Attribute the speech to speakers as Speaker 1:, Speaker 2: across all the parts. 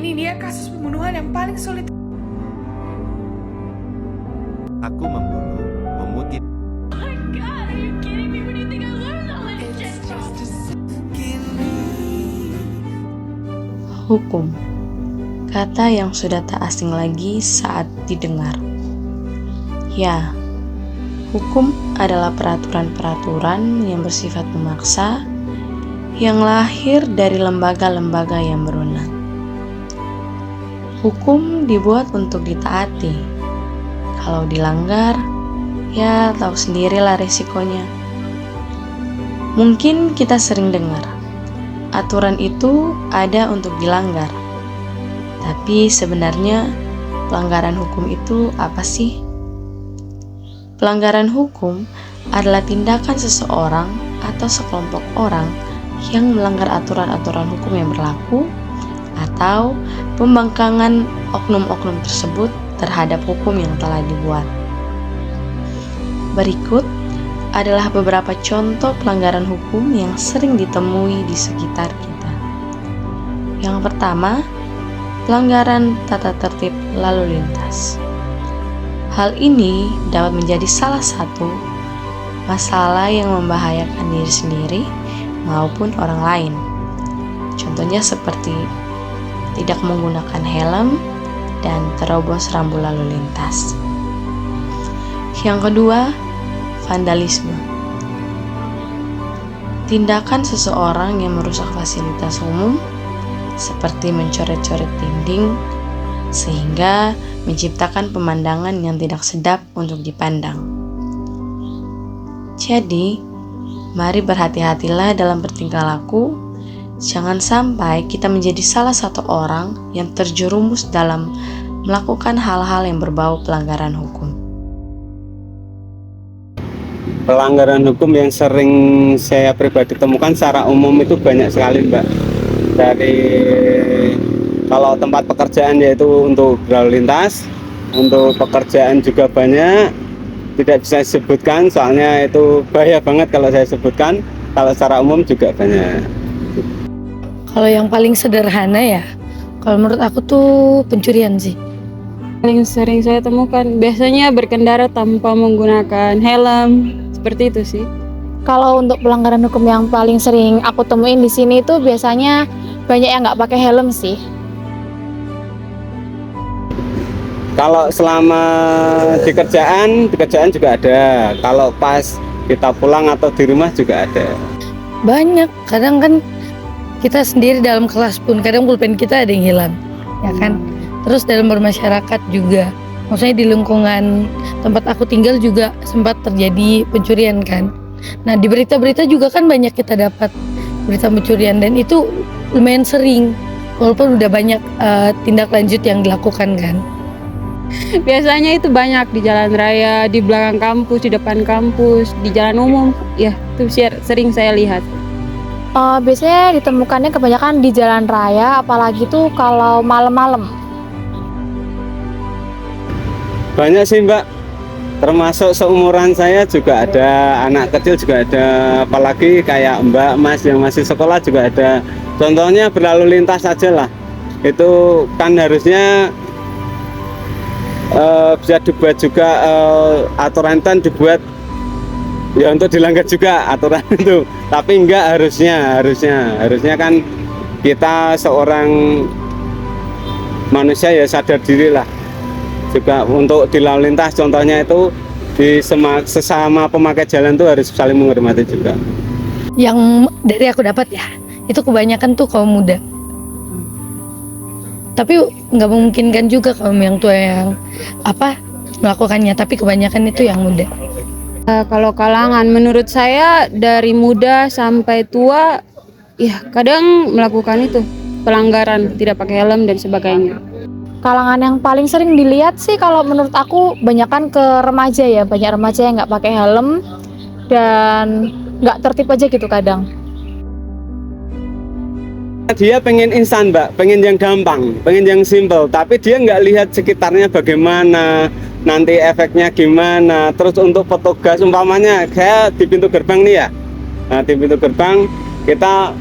Speaker 1: Ini dia kasus pembunuhan yang paling sulit.
Speaker 2: Aku membunuh, memutih.
Speaker 3: Hukum, kata yang sudah tak asing lagi saat didengar. Ya, hukum adalah peraturan-peraturan yang bersifat memaksa, yang lahir dari lembaga-lembaga yang berwenang. Hukum dibuat untuk ditaati. Kalau dilanggar, ya tahu sendirilah resikonya. Mungkin kita sering dengar, aturan itu ada untuk dilanggar. Tapi sebenarnya pelanggaran hukum itu apa sih? Pelanggaran hukum adalah tindakan seseorang atau sekelompok orang yang melanggar aturan-aturan hukum yang berlaku atau pembangkangan oknum-oknum tersebut terhadap hukum yang telah dibuat. Berikut adalah beberapa contoh pelanggaran hukum yang sering ditemui di sekitar kita. Yang pertama, pelanggaran tata tertib lalu lintas. Hal ini dapat menjadi salah satu masalah yang membahayakan diri sendiri maupun orang lain. Contohnya seperti tidak menggunakan helm dan terobos rambu lalu lintas. Yang kedua, vandalisme. Tindakan seseorang yang merusak fasilitas umum seperti mencoret-coret dinding sehingga menciptakan pemandangan yang tidak sedap untuk dipandang. Jadi, mari berhati-hatilah dalam bertingkah laku. Jangan sampai kita menjadi salah satu orang yang terjerumus dalam melakukan hal-hal yang berbau pelanggaran hukum.
Speaker 4: Pelanggaran hukum yang sering saya pribadi temukan secara umum itu banyak sekali, Mbak. Dari kalau tempat pekerjaan yaitu untuk berlalu lintas, untuk pekerjaan juga banyak, tidak bisa disebutkan soalnya itu bahaya banget kalau saya sebutkan. Kalau secara umum juga banyak.
Speaker 5: Kalau yang paling sederhana ya, kalau menurut aku tuh pencurian sih.
Speaker 6: Paling sering saya temukan biasanya berkendara tanpa menggunakan helm, seperti itu sih.
Speaker 7: Kalau untuk pelanggaran hukum yang paling sering aku temuin di sini itu biasanya banyak yang nggak pakai helm sih.
Speaker 4: Kalau selama di kerjaan juga ada. Kalau pas kita pulang atau di rumah juga ada.
Speaker 5: Banyak, kadang kan kita sendiri dalam kelas pun kadang pulpen kita ada yang hilang, ya kan? Terus dalam bermasyarakat juga, maksudnya di lingkungan tempat aku tinggal juga sempat terjadi pencurian kan. Nah di berita-berita juga kan banyak kita dapat berita pencurian dan itu lumayan sering, walaupun udah banyak tindak lanjut yang dilakukan kan.
Speaker 6: Biasanya itu banyak di jalan raya, di belakang kampus, di depan kampus, di jalan umum. Ya, itu sering saya lihat.
Speaker 7: Biasanya ditemukannya kebanyakan di jalan raya, apalagi tuh kalau malam-malam.
Speaker 4: Banyak sih, Mbak. Termasuk seumuran saya juga ada, anak kecil juga ada, apalagi kayak Mbak, Mas yang masih sekolah juga ada. Contohnya berlalu lintas saja lah. Itu kan harusnya bisa dibuat juga aturan kan dibuat ya untuk dilanggar juga aturan itu, tapi enggak harusnya kan kita seorang manusia ya sadar diri lah juga untuk di lalu lintas. Contohnya itu di sesama pemakai jalan tuh harus saling menghormati juga.
Speaker 5: Yang dari aku dapat ya, itu kebanyakan tuh kaum muda. Tapi nggak memungkinkan juga kaum yang tua yang melakukannya, tapi kebanyakan itu yang muda.
Speaker 6: Kalau kalangan menurut saya dari muda sampai tua ya kadang melakukan itu pelanggaran tidak pakai helm dan sebagainya.
Speaker 7: Kalangan yang paling sering dilihat sih kalau menurut aku banyakan ke remaja ya, banyak remaja yang nggak pakai helm dan nggak tertib aja gitu kadang.
Speaker 4: Dia pengen instan, Mbak, pengen yang gampang, pengen yang simple, tapi dia nggak lihat sekitarnya bagaimana, nanti efeknya gimana. Terus untuk petugas umpamanya kayak di pintu gerbang nih ya, nah di pintu gerbang kita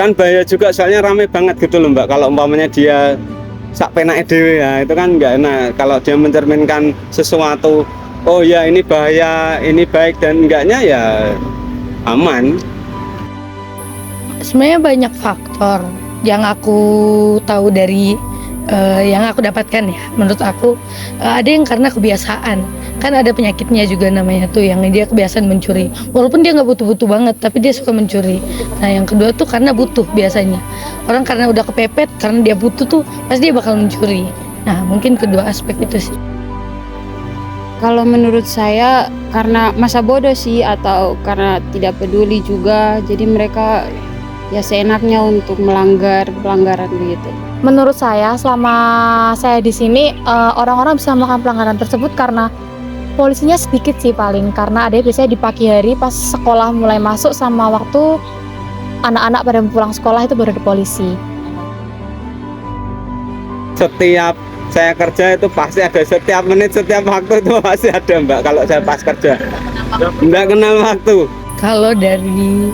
Speaker 4: kan bahaya juga, soalnya rame banget gitu loh Mbak. Kalau umpamanya dia sak penake dhewe ya, itu kan nggak enak. Kalau dia mencerminkan sesuatu, oh ya ini bahaya, ini baik dan enggaknya ya aman.
Speaker 5: Sebenarnya banyak faktor yang aku tahu dari yang aku dapatkan ya. Menurut aku ada yang karena kebiasaan. Kan ada penyakitnya juga namanya tuh, yang dia kebiasaan mencuri. Walaupun dia nggak butuh-butuh banget, tapi dia suka mencuri. Nah yang kedua tuh karena butuh biasanya. Orang karena udah kepepet, karena dia butuh tuh pasti dia bakal mencuri. Nah mungkin kedua aspek itu sih.
Speaker 6: Kalau menurut saya karena masa bodoh sih, atau karena tidak peduli juga, jadi mereka ya seenaknya untuk melanggar pelanggaran begitu.
Speaker 7: Menurut saya, selama saya di sini, orang-orang bisa melakukan pelanggaran tersebut karena polisinya sedikit sih paling. Karena ada biasanya di pagi hari pas sekolah mulai masuk sama waktu anak-anak pada pulang sekolah itu baru ada polisi.
Speaker 4: Setiap saya kerja itu pasti ada, setiap menit, setiap waktu itu pasti ada Mbak. Kalau saya pas kerja nggak kenal waktu.
Speaker 5: Kalau dari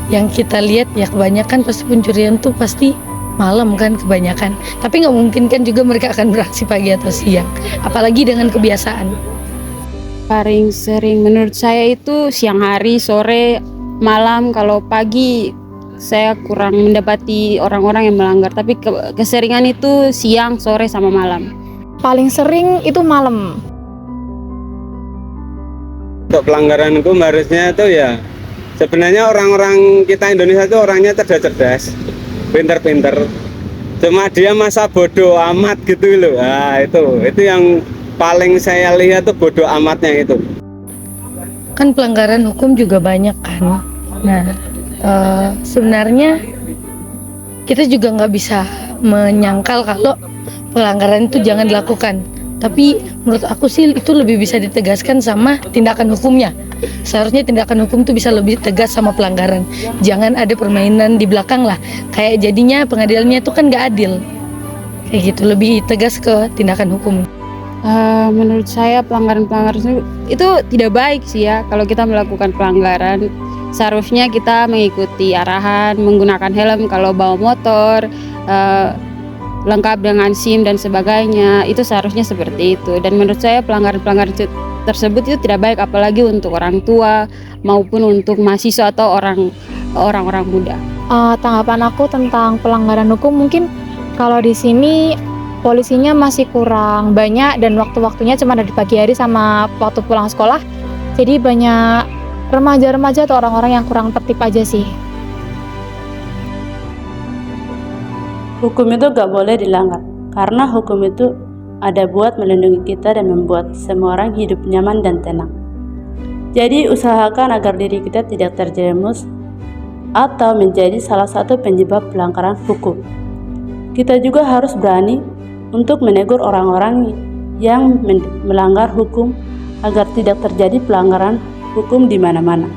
Speaker 5: yang kita lihat ya kebanyakan pasti pencurian tuh pasti malam kan kebanyakan. Tapi nggak mungkin kan juga mereka akan beraksi pagi atau siang. Apalagi dengan kebiasaan.
Speaker 6: Paling sering menurut saya itu siang hari, sore, malam. Kalau pagi saya kurang mendapati orang-orang yang melanggar, tapi keseringan itu siang, sore, sama malam.
Speaker 7: Paling sering itu malam.
Speaker 4: Untuk pelanggaran hukum harusnya itu ya, sebenarnya orang-orang kita Indonesia itu orangnya cerdas-cerdas, pinter-pinter. Cuma dia masa bodoh amat gitu loh. Nah, itu yang paling saya lihat tuh bodoh amatnya itu.
Speaker 5: Kan pelanggaran hukum juga banyak kan. Nah sebenarnya kita juga nggak bisa menyangkal kalau pelanggaran itu jangan dilakukan. Tapi menurut aku sih itu lebih bisa ditegaskan sama tindakan hukumnya. Seharusnya tindakan hukum tuh bisa lebih tegas sama pelanggaran. Jangan ada permainan di belakang lah. Kayak jadinya pengadilannya itu kan nggak adil. Kayak gitu, lebih tegas ke tindakan hukum.
Speaker 6: Menurut saya pelanggaran-pelanggaran itu tidak baik sih ya. Kalau kita melakukan pelanggaran, seharusnya kita mengikuti arahan, menggunakan helm kalau bawa motor, lengkap dengan SIM dan sebagainya. Itu seharusnya seperti itu. Dan menurut saya pelanggaran-pelanggaran tersebut itu tidak baik, apalagi untuk orang tua maupun untuk mahasiswa atau orang-orang muda.
Speaker 7: Tanggapan aku tentang pelanggaran hukum, mungkin kalau di sini polisinya masih kurang banyak dan waktu-waktunya cuma ada di pagi hari sama waktu pulang sekolah. Jadi banyak remaja-remaja atau orang-orang yang kurang tertib aja sih.
Speaker 8: Hukum itu gak boleh dilanggar, karena hukum itu ada buat melindungi kita dan membuat semua orang hidup nyaman dan tenang. Jadi usahakan agar diri kita tidak terjerumus atau menjadi salah satu penyebab pelanggaran hukum. Kita juga harus berani untuk menegur orang-orang yang melanggar hukum agar tidak terjadi pelanggaran hukum di mana-mana.